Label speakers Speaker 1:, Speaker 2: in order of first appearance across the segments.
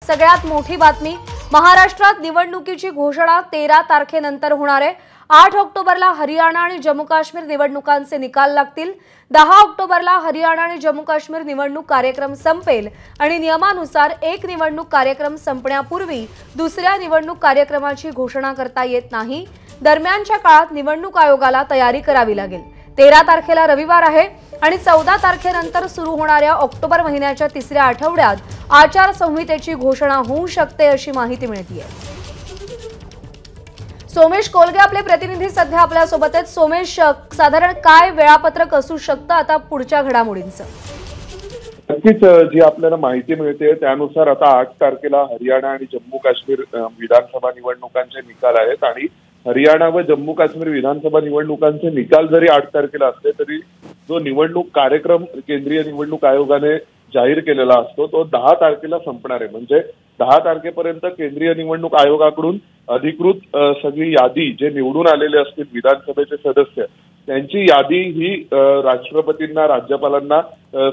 Speaker 1: सगळ्यात मोठी बातमी, महाराष्ट्रात निवडणुकीची घोषणा 13 तारखेनंतर होणार आहे। 8 ऑक्टोबरला हरियाणा आणि जम्मू काश्मीर निवडणुकांचे निकाल लागतील। 10 ऑक्टोबरला हरियाणा आणि जम्मू काश्मीर निवडणूक कार्यक्रम संपेल आणि नियमानुसार एक निवडणूक कार्यक्रम संपण्यापूर्वी दुसऱ्या निवडणूक कार्यक्रमाची घोषणा करता येत नाही। दरम्यानच्या काळात निवडणूक आयोगाला तयारी करावी लागेल। 13 तारखेला रविवार आहे आणि 14 तारखेनंतर सुरू होणाऱ्या ऑक्टोबर महिन्याच्या तिसऱ्या आठवड्यात आचारसंहितेची घोषणा होऊ शकते अशी माहिती मिळते आहे। सोमेश कोलगे आपले प्रतिनिधी सध्या आपल्या सोबत आहेत। सोमेश, साधारण काय वेळापत्रक असू शकतं आता पुढच्या घडामोडींचं?
Speaker 2: नक्कीच जी आपल्याला माहिती मिळते त्यानुसार आता 8 तारखेला हरियाणा आणि जम्मू काश्मीर विधानसभा निवडणुकांचे निकाल आहेत आणि हरियाणा व जम्मू काश्मीर विधानसभा निवडणुकांचे निकाल जरी 8 तारखेला असले तरी जो निवडणूक कार्यक्रम केंद्रीय निवडणूक आयोगाने जाहीर केलेला असतो तो 10 तारखेला संपणार आहे। म्हणजे 10 तारखेपर्यंत केंद्रीय निवडणूक आयोगाकडून अधिकृत सगळी यादी जे निवडून आलेले असतील विधानसभेचे सदस्य त्यांची यादी ही राष्ट्रपतींना राज्यपालांना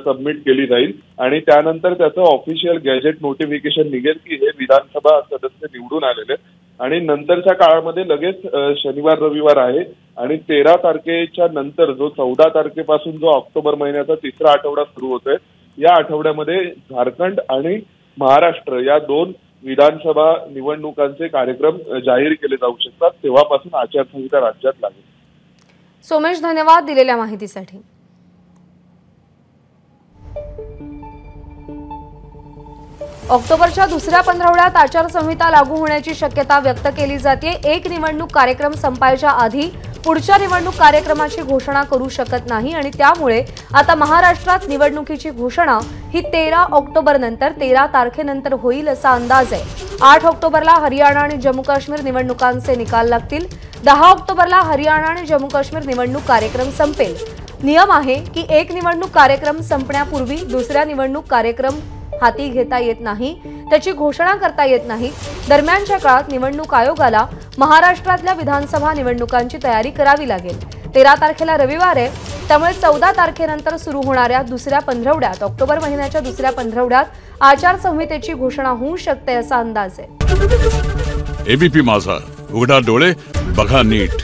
Speaker 2: सबमिट केली जाईल आणि त्यानंतर त्याचं ऑफिशियल गॅजेट नोटिफिकेशन निघेल की हे विधानसभा सदस्य निवडून आलेले आणि नंतरच्या काळामध्ये लगेच शनिवार रविवार आहे आणि 13 तारखेच्या नंतर जो 14 तारखेपासून जो ऑक्टोबर महिन्याचा तिसरा आठवडा सुरू होतोय या आठवड्यामध्ये झारखंड आणि महाराष्ट्र या दोन विधानसभा निवडणुकांचे कार्यक्रम जाहीर केले जाऊ शकतात। तेव्हापासून आचारसंहिता राज्यात लागेल।
Speaker 1: सोमेश, धन्यवाद दिलेल्या माहितीसाठी। ऑक्टोबरच्या दुसऱ्या पंधरवड्यात आचारसंहिता लागू होण्याची शक्यता व्यक्त केली जाते। एक निवडणूक कार्यक्रम संपायच्या आधी पुढच्या निवडणूक कार्यक्रमाची घोषणा करू शकत नाही आणि त्यामुळे आता महाराष्ट्रात निवडणुकीची घोषणा ही 13 ऑक्टोबर नंतर 13 तारखेनंतर होईल असा अंदाज आहे। 8 ऑक्टोबरला हरियाणा आणि जम्मू काश्मीर निवडणुकांचे निकाल लागतील। 10 ऑक्टोबरला हरियाणा आणि जम्मू काश्मीर निवडणूक कार्यक्रम संपेल। नियम आहे की एक निवडणूक कार्यक्रम संपण्यापूर्वी दुसऱ्या निवडणूक कार्यक्रम हाती घेता येत नाही, त्याची घोषणा करता येत नाही। दरम्यानच्या काळात निवडणूक आयोगाला महाराष्ट्रातल्या विधानसभा निवडणुकांची तयारी करावी लागेल। 13 तारखेला रविवार आहे, त्यामुळे 14 तारखेनंतर सुरू होणाऱ्या दुसऱ्या पंधरवड्यात ऑक्टोबर महिन्याच्या दुसऱ्या पंधरवड्यात आचारसंहितेची घोषणा होऊ शकते असा अंदाज आहे।
Speaker 3: एबीपी माझा, उघडा डोळे बघा नीट।